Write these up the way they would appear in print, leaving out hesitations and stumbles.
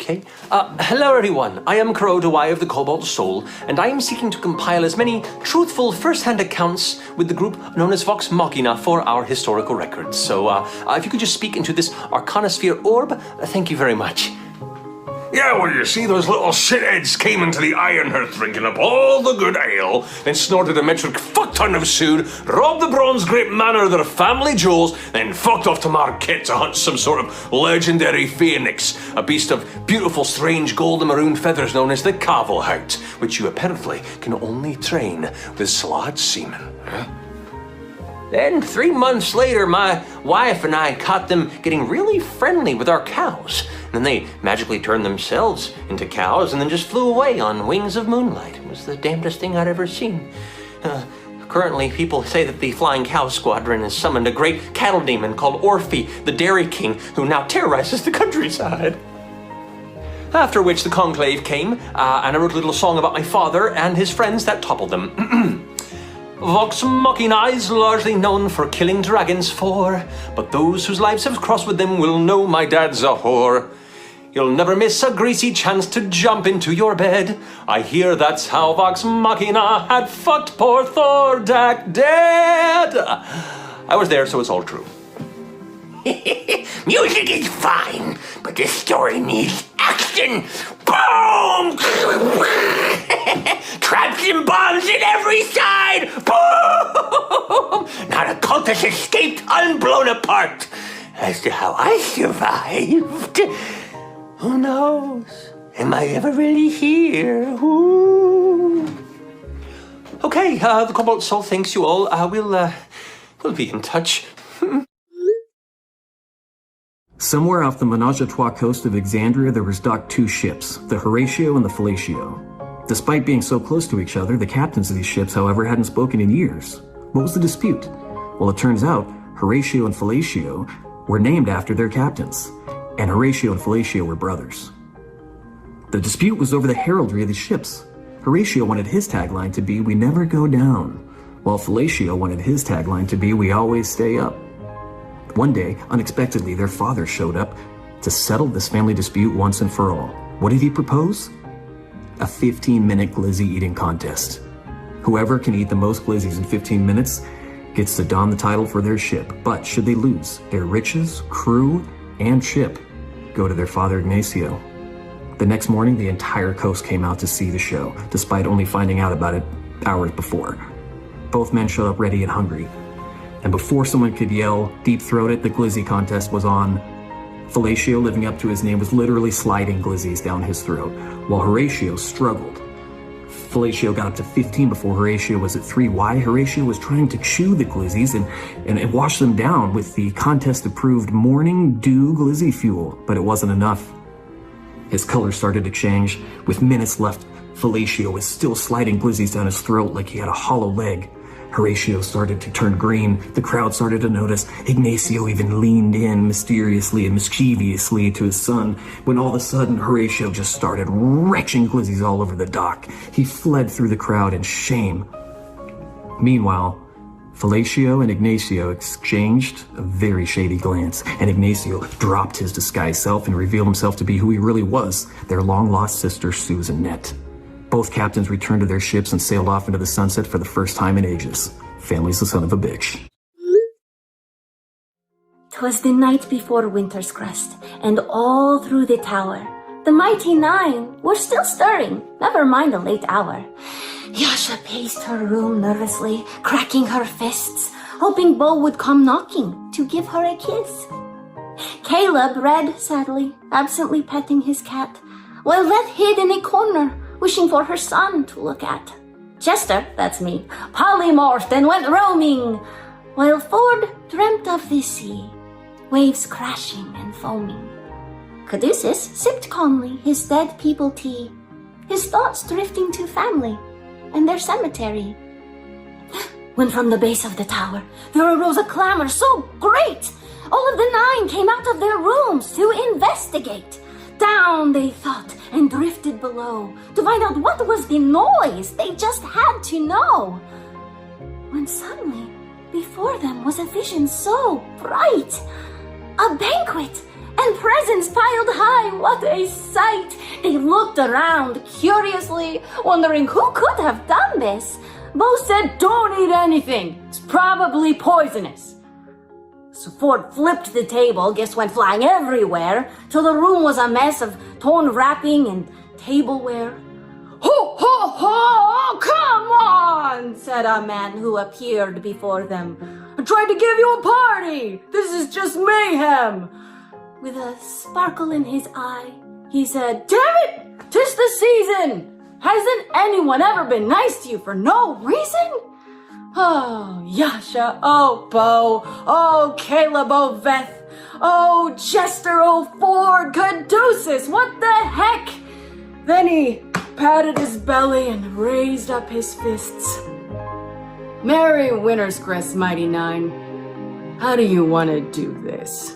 Okay. Hello everyone, I am Kurodawai of the Cobalt Soul, and I am seeking to compile as many truthful first-hand accounts with the group known as Vox Machina for our historical records. So, if you could just speak into this Arcanosphere orb, thank you very much. Yeah, well, you see, those little shitheads came into the Ironhearth drinking up all the good ale, then snorted a metric fuck-ton of sood, robbed the Bronze Grape Manor of their family jewels, then fucked off to Marquette to hunt some sort of legendary phoenix, a beast of beautiful, strange golden maroon feathers known as the Cavalhout, which you apparently can only train with slod semen. Huh? Then, 3 months later, my wife and I caught them getting really friendly with our cows. And then they magically turned themselves into cows and then just flew away on wings of moonlight. It was the damnedest thing I'd ever seen. Currently, people say that the Flying Cow Squadron has summoned a great cattle demon called Orphe, the Dairy King, who now terrorizes the countryside. After which the conclave came, and I wrote a little song about my father and his friends that toppled them. Vox Machina is largely known for killing dragons for, but those whose lives have crossed with them will know my dad's a whore. You'll never miss a greasy chance to jump into your bed. I hear that's how Vox Machina had fucked poor Thordak dead. I was there, so it's all true. Music is fine, but this story needs action. Boom! Traps and bombs in every side. Boom! Not a cultist escaped unblown apart. As to how I survived, who knows? Am I ever really here? Ooh. Okay, the Cobalt Soul thanks you all. We'll be in touch. Somewhere off the Menage a Trois coast of Exandria, there was docked 2 ships, the Horatio and the Fellatio. Despite being so close to each other, the captains of these ships, however, hadn't spoken in years. What was the dispute? Well, it turns out Horatio and Fellatio were named after their captains, and Horatio and Fellatio were brothers. The dispute was over the heraldry of the ships. Horatio wanted his tagline to be, "We never go down," while Fellatio wanted his tagline to be, "We always stay up." One day, unexpectedly, their father showed up to settle this family dispute once and for all. What did he propose? A 15-minute glizzy eating contest. Whoever can eat the most glizzies in 15 minutes gets to don the title for their ship. But should they lose, their riches, crew, and ship go to their father Ignacio. The next morning, the entire coast came out to see the show, despite only finding out about it hours before. Both men showed up ready and hungry. And before someone could yell, deep-throated, the glizzy contest was on. Fellatio, living up to his name, was literally sliding glizzies down his throat, while Horatio struggled. Fellatio got up to 15 before Horatio was at 3. Why? Horatio was trying to chew the glizzies and wash them down with the contest-approved Morning Dew glizzy fuel, but it wasn't enough. His color started to change. With minutes left, Fellatio was still sliding glizzies down his throat like he had a hollow leg. Horatio started to turn green. The crowd started to notice. Ignacio even leaned in mysteriously and mischievously to his son, when all of a sudden Horatio just started retching glizzies all over the dock. He fled through the crowd in shame. Meanwhile, Fellatio and Ignacio exchanged a very shady glance, and Ignacio dropped his disguised self and revealed himself to be who he really was, their long-lost sister, Susan Nett. Both captains returned to their ships and sailed off into the sunset for the first time in ages. Family's the son of a bitch. 'Twas the night before Winter's Crest, and all through the tower, the mighty 9 were still stirring, never mind the late hour. Yasha paced her room nervously, cracking her fists, hoping Bo would come knocking to give her a kiss. Caleb read sadly, absently petting his cat, while Leth hid in a corner, wishing for her son to look at. Chester, that's me, polymorphed and went roaming, while Ford dreamt of the sea, waves crashing and foaming. Caduceus sipped calmly his dead people tea, his thoughts drifting to family and their cemetery. When from the base of the tower there arose a clamor so great, all of the 9 came out of their rooms to investigate. Down they thought and drifted below to find out what was the noise. They just had to know. When suddenly, before them was a vision so bright. A banquet and presents piled high. What a sight! They looked around curiously, wondering who could have done this. Bo said, "Don't eat anything. It's probably poisonous." So Ford flipped the table, gifts went flying everywhere, till the room was a mess of torn wrapping and tableware. "Ho, ho, ho! Come on!" said a man who appeared before them. "I tried to give you a party! This is just mayhem!" With a sparkle in his eye, he said, "Damn it! 'Tis the season! Hasn't anyone ever been nice to you for no reason?" Oh, Yasha, oh, Bo, oh, Caleb, oh, Veth, oh, Jester, oh, Ford, Caduceus, what the heck? Then he patted his belly and raised up his fists. "Merry Winter's Crest, Mighty Nine. How do you want to do this?"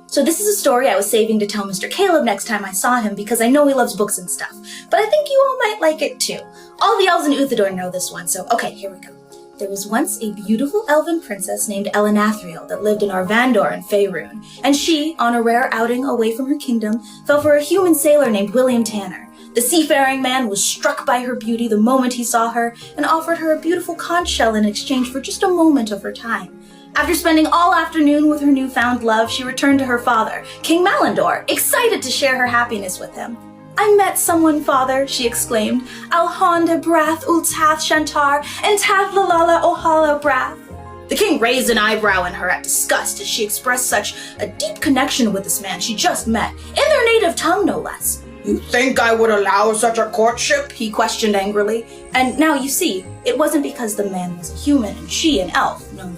So this is a story I was saving to tell Mr. Caleb next time I saw him because I know he loves books and stuff. But I think you all might like it too. All the elves in Uthador know this one, so okay, here we go. There was once a beautiful elven princess named Elanathriel that lived in Arvandor in Faerun, and she, on a rare outing away from her kingdom, fell for a human sailor named William Tanner. The seafaring man was struck by her beauty the moment he saw her and offered her a beautiful conch shell in exchange for just a moment of her time. After spending all afternoon with her newfound love, she returned to her father, King Malandor, excited to share her happiness with him. "I met someone, father," she exclaimed. "Alhonda Brath Ultath Shantar and Tadlalala Ohala Brath." The king raised an eyebrow in her at disgust as she expressed such a deep connection with this man she just met, in their native tongue no less. "You think I would allow such a courtship?" he questioned angrily. And now you see, it wasn't because the man was a human and she an elf. No.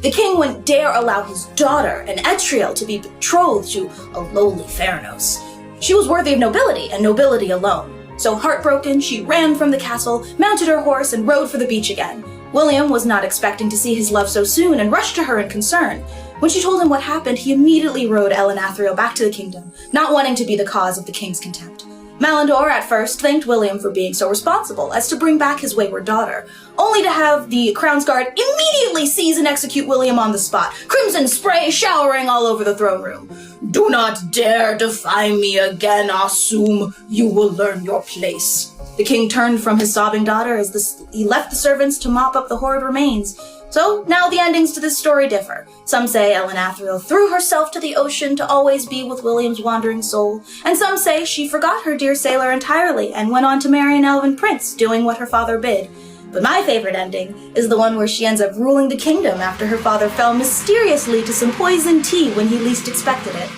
The king wouldn't dare allow his daughter, an Etriel, to be betrothed to a lowly Theranos. She was worthy of nobility, and nobility alone. So heartbroken, she ran from the castle, mounted her horse, and rode for the beach again. William was not expecting to see his love so soon and rushed to her in concern. When she told him what happened, he immediately rode Elanathriel back to the kingdom, not wanting to be the cause of the king's contempt. Malandor at first thanked William for being so responsible as to bring back his wayward daughter, only to have the Crown's Guard immediately seize and execute William on the spot, crimson spray showering all over the throne room. "Do not dare defy me again, Asum. You will learn your place." The king turned from his sobbing daughter as he left the servants to mop up the horrid remains. So now the endings to this story differ. Some say Elanathriel threw herself to the ocean to always be with William's wandering soul, and some say she forgot her dear sailor entirely and went on to marry an elven prince, doing what her father bid. But my favorite ending is the one where she ends up ruling the kingdom after her father fell mysteriously to some poisoned tea when he least expected it.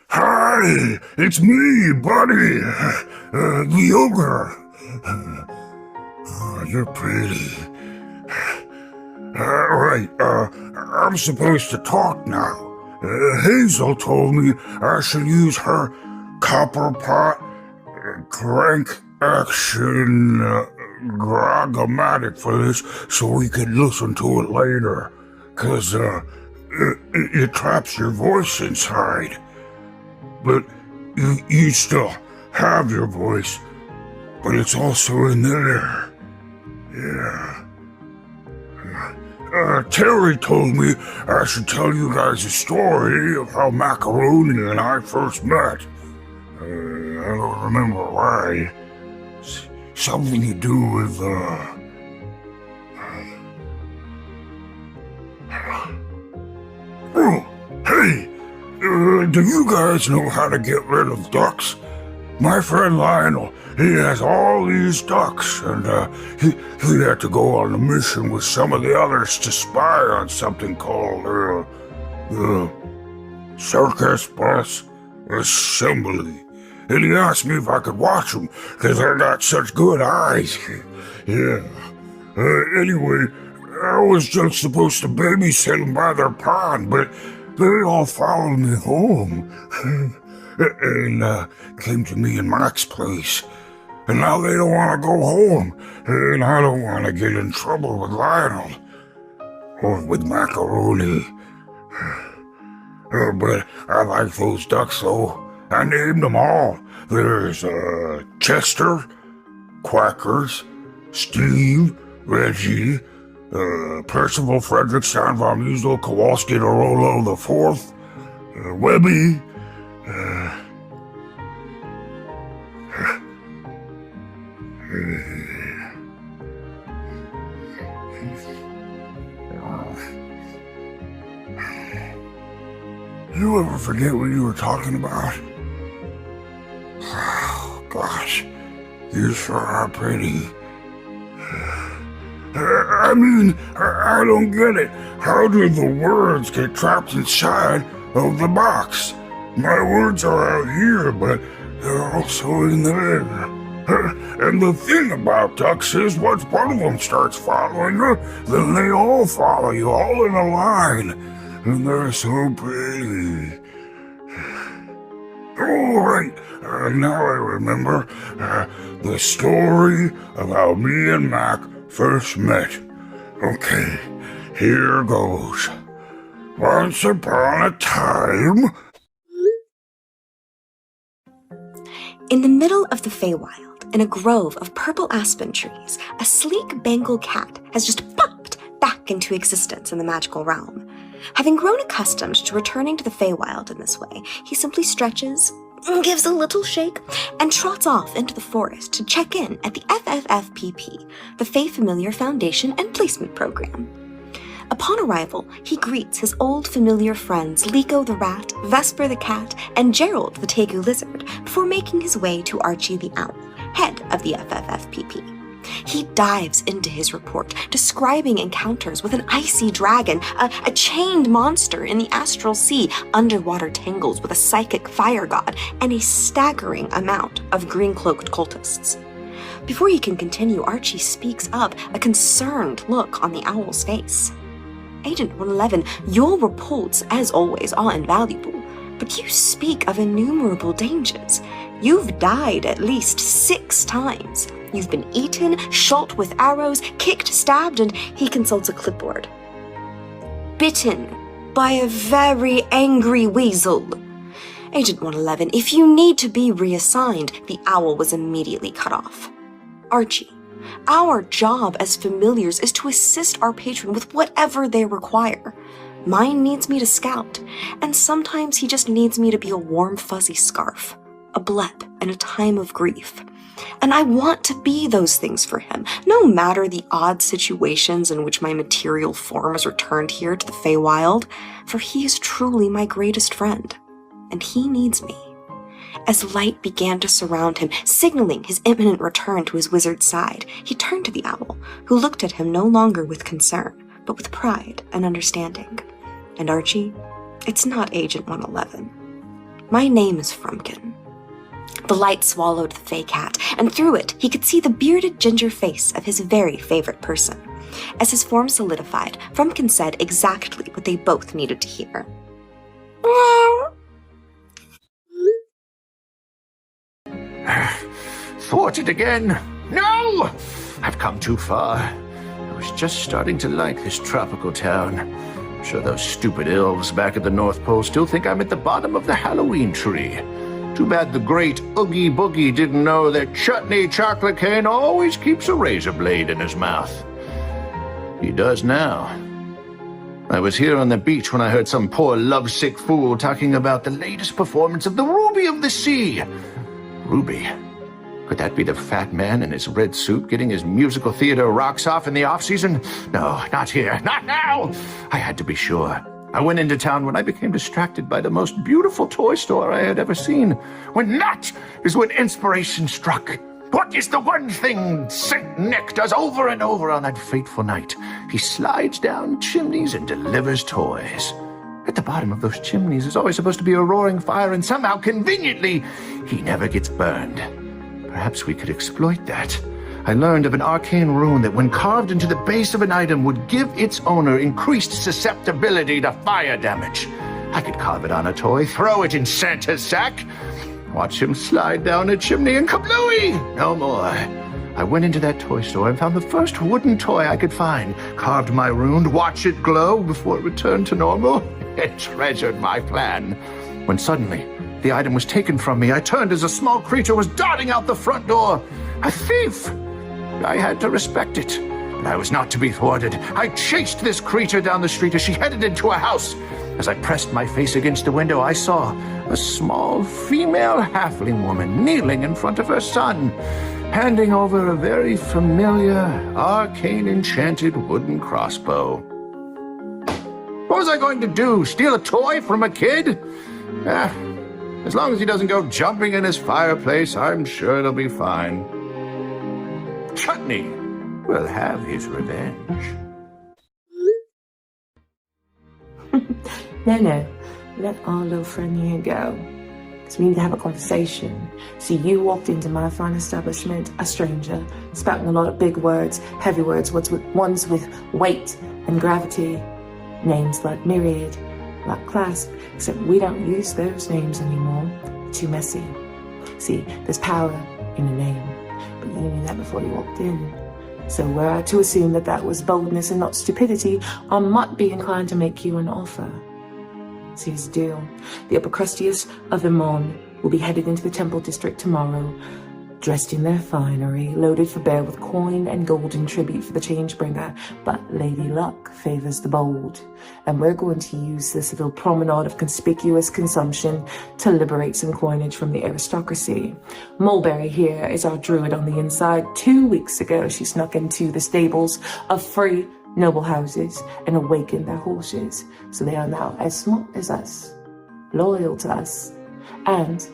Hi, it's me, Buddy, the ogre. Oh, you're pretty. Right, I'm supposed to talk now. Hazel told me I should use her copper pot crank action grog-o-matic for this so we could listen to it later. 'Cause it traps your voice inside. But you still have your voice, but it's also in there. Yeah. Terry told me I should tell you guys a story of how Macaroni and I first met. I don't remember why. Something to do with, Oh, hey! Do you guys know how to get rid of ducks? My friend Lionel, he has all these ducks, and he had to go on a mission with some of the others to spy on something called, Circus Bus Assembly. And he asked me if I could watch them, because I got such good eyes. Yeah. Anyway, I was just supposed to babysit them by their pond, but they all followed me home and came to me in Mac's place. And now they don't want to go home, and I don't want to get in trouble with Lionel or with Macaroni. But I like those ducks, though. I named them all. There's Chester, Quackers, Steve, Reggie, Percival Frederickstein von Musel, Kowalski de Rolo the Fourth, Webby, You ever forget what you were talking about? Oh, gosh, you sure are pretty. I mean, I don't get it. How do the words get trapped inside of the box? My words are out here, but they're also in there. And the thing about ducks is once one of them starts following you, then they all follow you, all in a line. And they're so pretty. Oh, right. Now I remember the story of how me and Mac first met. Okay, here goes. Once upon a time... In the middle of the Feywild, in a grove of purple aspen trees, a sleek Bengal cat has just popped back into existence in the magical realm. Having grown accustomed to returning to the Feywild in this way, he simply stretches, gives a little shake, and trots off into the forest to check in at the FFFPP, the Fey Familiar Foundation and Placement Program. Upon arrival, he greets his old familiar friends Liko the rat, Vesper the cat, and Gerald the Tegu lizard before making his way to Archie the owl, head of the FFFPP. He dives into his report, describing encounters with an icy dragon, a chained monster in the astral sea, underwater tangles with a psychic fire god, and a staggering amount of green-cloaked cultists. Before he can continue, Archie speaks up, a concerned look on the owl's face. Agent 111, your reports, as always, are invaluable, but you speak of innumerable dangers. You've died at least 6 times. You've been eaten, shot with arrows, kicked, stabbed, and he consults a clipboard. Bitten by a very angry weasel. Agent 111, if you need to be reassigned, the owl was immediately cut off. Archie, our job as familiars is to assist our patron with whatever they require. Mine needs me to scout, and sometimes he just needs me to be a warm, fuzzy scarf, a blep in a time of grief. And I want to be those things for him, no matter the odd situations in which my material form is returned here to the Feywild, for he is truly my greatest friend, and he needs me. As light began to surround him, signaling his imminent return to his wizard's side, he turned to the owl, who looked at him no longer with concern, but with pride and understanding. And Archie, it's not Agent 111. My name is Frumpkin. The light swallowed the Fey cat, and through it he could see the bearded ginger face of his very favorite person. As his form solidified, Frumpkin said exactly what they both needed to hear. Thwarted again? No! I've come too far. I was just starting to like this tropical town. I'm sure those stupid elves back at the North Pole still think I'm at the bottom of the Halloween tree. Too bad the great Oogie Boogie didn't know that Chutney Chocolate Cane always keeps a razor blade in his mouth. He does now. I was here on the beach when I heard some poor lovesick fool talking about the latest performance of the Ruby of the Sea. Ruby? Could that be the fat man in his red suit getting his musical theater rocks off in the off-season? No, not here. Not now! I had to be sure. I went into town when I became distracted by the most beautiful toy store I had ever seen. When that is when inspiration struck. What is the one thing Saint Nick does over and over on that fateful night? He slides down chimneys and delivers toys. At the bottom of those chimneys is always supposed to be a roaring fire, and somehow, conveniently, he never gets burned. Perhaps we could exploit that. I learned of an arcane rune that when carved into the base of an item would give its owner increased susceptibility to fire damage. I could carve it on a toy, throw it in Santa's sack, watch him slide down a chimney, and kablooey! No more. I went into that toy store and found the first wooden toy I could find, carved my rune, watched it glow before it returned to normal, and treasured my plan. When suddenly, the item was taken from me, I turned as a small creature was darting out the front door. A thief! I had to respect it, but I was not to be thwarted. I chased this creature down the street as she headed into a house. As I pressed my face against the window, I saw a small female halfling woman kneeling in front of her son, handing over a very familiar, arcane enchanted wooden crossbow. What was I going to do? Steal a toy from a kid? As long as he doesn't go jumping in his fireplace, I'm sure it'll be fine. Chutney will have his revenge. No, let our little friend here go. Because we need to have a conversation. See, you walked into my fine establishment, a stranger, spouting a lot of big words, heavy words, ones with weight and gravity. Names like Myriad, like Clasp, except we don't use those names anymore. Too messy. See, there's power in a name, but you knew that before you walked in. So were I to assume that that was boldness and not stupidity, I might be inclined to make you an offer. See, here's the deal. The upper crustiest of them on will be headed into the temple district tomorrow, dressed in their finery, loaded for bear with coin and golden tribute for the change-bringer, but Lady Luck favors the bold. And we're going to use this little promenade of conspicuous consumption to liberate some coinage from the aristocracy. Mulberry here is our druid on the inside. 2 weeks ago, she snuck into the stables of free noble houses and awakened their horses, so they are now as smart as us, loyal to us, and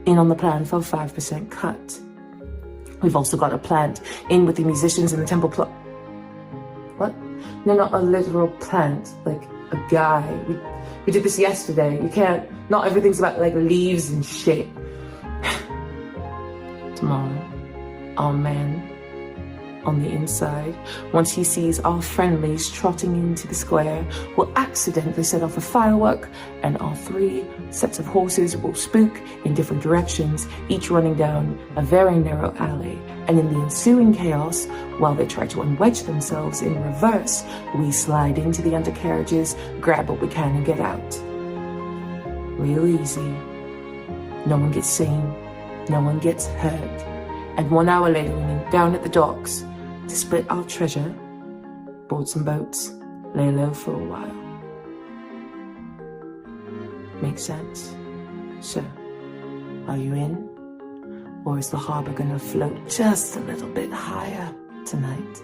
in on the plan for a 5% cut. We've also got a plant in with the musicians in the temple What? No, not a literal plant, like a guy. We did this yesterday. You can't, not everything's about like leaves and shit. Tomorrow, our man on the inside, once he sees our friendlies trotting into the square, will accidentally set off a firework, and our 3 sets of horses will spook in different directions, each running down a very narrow alley. And in the ensuing chaos, while they try to unwedge themselves in reverse, we slide into the undercarriages, grab what we can, and get out. Real easy. No one gets seen, no one gets hurt. And 1 hour later, we're down at the docks to split our treasure, board some boats, lay low for a while. Make sense? So, are you in? Or is the harbor gonna float just a little bit higher tonight?